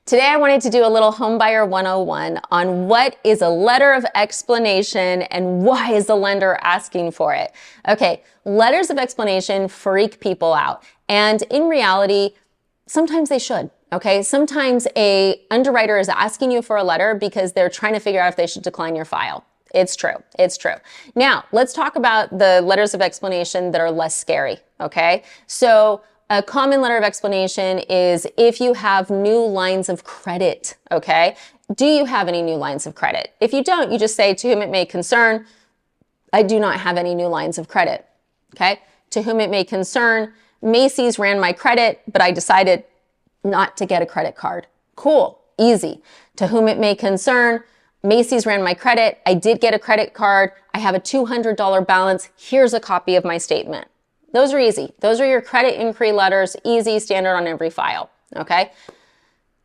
Today I wanted to do a little homebuyer 101 on what is a letter of explanation and why is the lender asking for it. Okay, letters of explanation freak people out, and in reality, sometimes they should. Okay, sometimes a underwriter is asking you for a letter because they're trying to figure out if they should decline your file. It's true. It's true. Now, let's talk about the letters of explanation that are less scary. Okay, so a common letter of explanation is if you have new lines of credit. Okay, do you have any new lines of credit? If you don't, you just say, to whom it may concern, I do not have any new lines of credit. Okay, to whom it may concern, Macy's ran my credit, but I decided not to get a credit card. Cool, easy. To whom it may concern, Macy's ran my credit, I did get a credit card, I have a $200 balance, here's a copy of my statement. Those are easy. Those are your credit inquiry letters, easy, standard on every file, okay?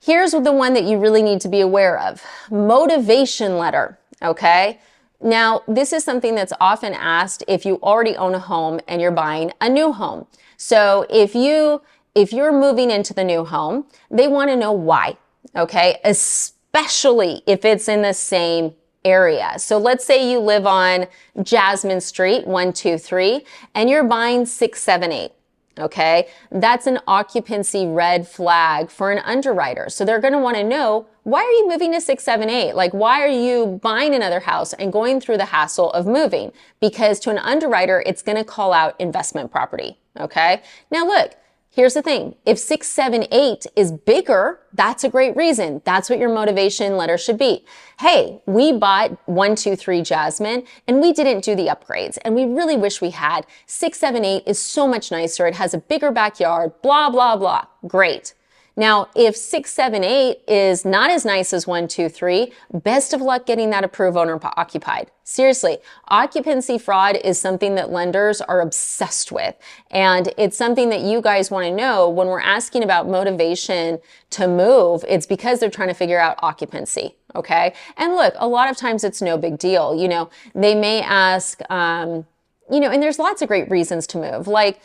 Here's the one that you really need to be aware of. Motivation letter, okay? Now, this is something that's often asked if you already own a home and you're buying a new home. So if you're moving into the new home, they want to know why, okay? Especially if it's in the same area. So let's say you live on Jasmine Street, 123, and you're buying 678. Okay, that's an occupancy red flag for an underwriter. So they're going to want to know, why are you moving to 678? Like, why are you buying another house and going through the hassle of moving? Because to an underwriter, it's going to call out investment property. Okay, now look. Here's the thing, if 678 is bigger, that's a great reason. That's what your motivation letter should be. Hey, we bought 123 Jasmine and we didn't do the upgrades and we really wish we had. 678 is so much nicer. It has a bigger backyard, blah, blah, blah. Great. Now, if 678 is not as nice as 123, best of luck getting that approved owner occupied. Seriously, occupancy fraud is something that lenders are obsessed with. And it's something that you guys want to know when we're asking about motivation to move. It's because they're trying to figure out occupancy. Okay. And look, a lot of times it's no big deal. You know, they may ask, and there's lots of great reasons to move. Like,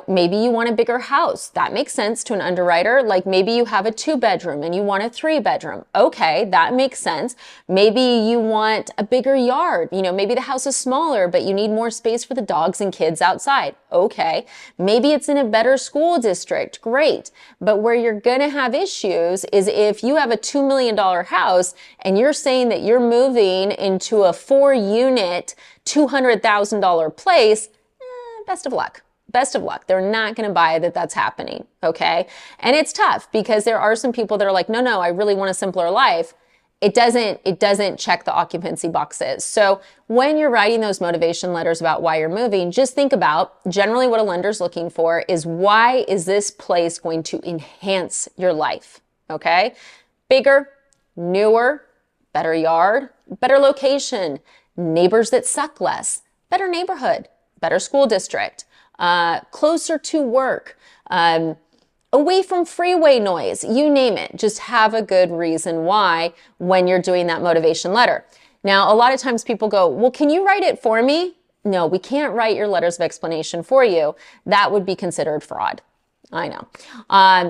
maybe you want a bigger house. That makes sense to an underwriter. Like maybe you have a 2-bedroom and you want a 3-bedroom. Okay, that makes sense. Maybe you want a bigger yard. Maybe the house is smaller, but you need more space for the dogs and kids outside. Okay, maybe it's in a better school district. Great. But where you're going to have issues is if you have a $2 million house and you're saying that you're moving into a 4-unit, $200,000 place, best of luck. Best of luck. They're not going to buy that that's happening, okay? And it's tough because there are some people that are like, no, I really want a simpler life. It doesn't check the occupancy boxes. So when you're writing those motivation letters about why you're moving, just think about generally what a lender's looking for is, why is this place going to enhance your life, okay? Bigger, newer, better yard, better location, neighbors that suck less, better neighborhood, better school district, closer to work, away from freeway noise, you name it. Just have a good reason why when you're doing that motivation letter. Now, a lot of times people go, well, can you write it for me? No, we can't write your letters of explanation for you. That would be considered fraud. I know.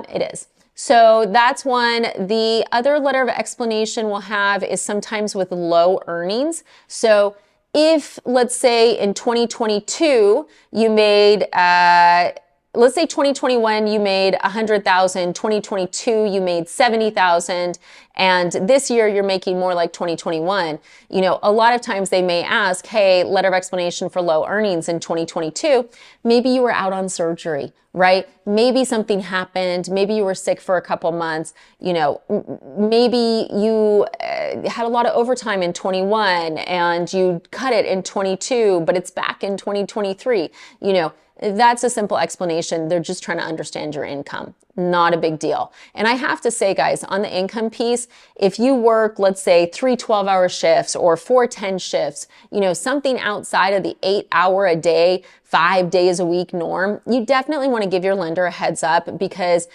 It is. So that's one. The other letter of explanation we'll have is sometimes with low earnings. So if, let's say in 2022, you made, let's say 2021, you made 100,000, 2022, you made 70,000, and this year you're making more like 2021. A lot of times they may ask, hey, letter of explanation for low earnings in 2022. Maybe you were out on surgery, right? Maybe something happened. Maybe you were sick for a couple months. Maybe you had a lot of overtime in 21 and you cut it in 22, but it's back in 2023. That's a simple explanation. They're just trying to understand your income. Not a big deal. And I have to say, guys, on the income piece, if you work, let's say 3 12-hour shifts or 4 10 shifts, something outside of the 8-hour a day, 5 days a week norm, you definitely want to give your lender a heads up, because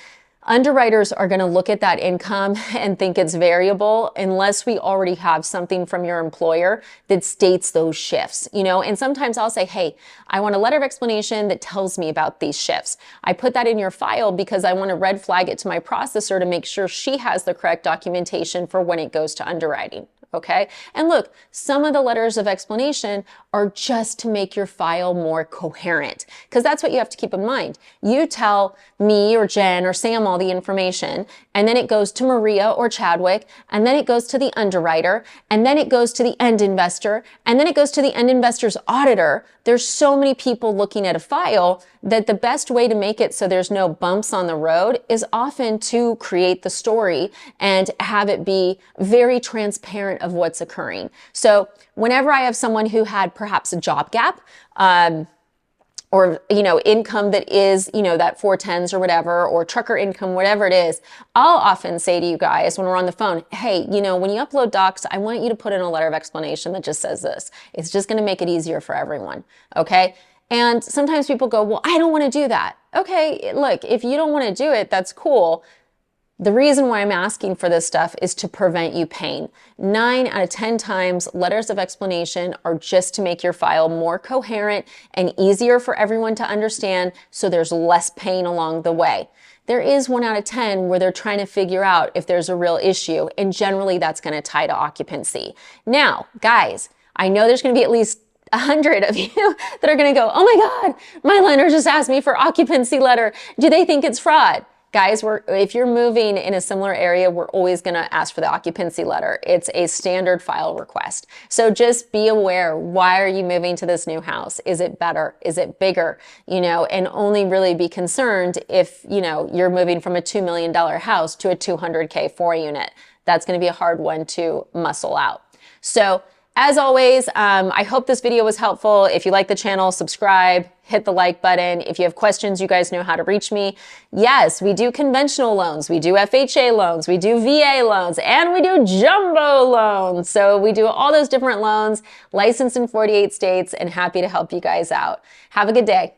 Underwriters are going to look at that income and think it's variable unless we already have something from your employer that states those shifts, and sometimes I'll say, hey, I want a letter of explanation that tells me about these shifts. I put that in your file because I want to red flag it to my processor to make sure she has the correct documentation for when it goes to underwriting. Okay. And look, some of the letters of explanation are just to make your file more coherent, because that's what you have to keep in mind. You tell me or Jen or Sam all the information, and then it goes to Maria or Chadwick, and then it goes to the underwriter, and then it goes to the end investor, and then it goes to the end investor's auditor. There's so many people looking at a file that the best way to make it so there's no bumps on the road is often to create the story and have it be very transparent of what's occurring. So whenever I have someone who had perhaps a job gap, or, income that is, that 410s or whatever, or trucker income, whatever it is, I'll often say to you guys when we're on the phone, hey, when you upload docs, I want you to put in a letter of explanation that just says this. It's just going to make it easier for everyone. Okay. And sometimes people go, well, I don't want to do that. Okay. Look, if you don't want to do it, that's cool. The reason why I'm asking for this stuff is to prevent you pain. 9 out of 10 times, letters of explanation are just to make your file more coherent and easier for everyone to understand, so there's less pain along the way. There is 1 out of 10 where they're trying to figure out if there's a real issue, and generally that's going to tie to occupancy. Now, guys, I know there's going to be at least 100 of you that are going to go, oh my God, my lender just asked me for occupancy letter. Do they think it's fraud? Guys, if you're moving in a similar area, we're always going to ask for the occupancy letter. It's a standard file request. So just be aware, why are you moving to this new house? Is it better? Is it bigger? And only really be concerned if, you're moving from a $2 million house to a $200K 4-unit. That's going to be a hard one to muscle out. So as always, I hope this video was helpful. If you like the channel, subscribe, hit the like button. If you have questions, you guys know how to reach me. Yes, we do conventional loans. We do FHA loans. We do VA loans, and we do jumbo loans. So we do all those different loans, licensed in 48 states, and happy to help you guys out. Have a good day.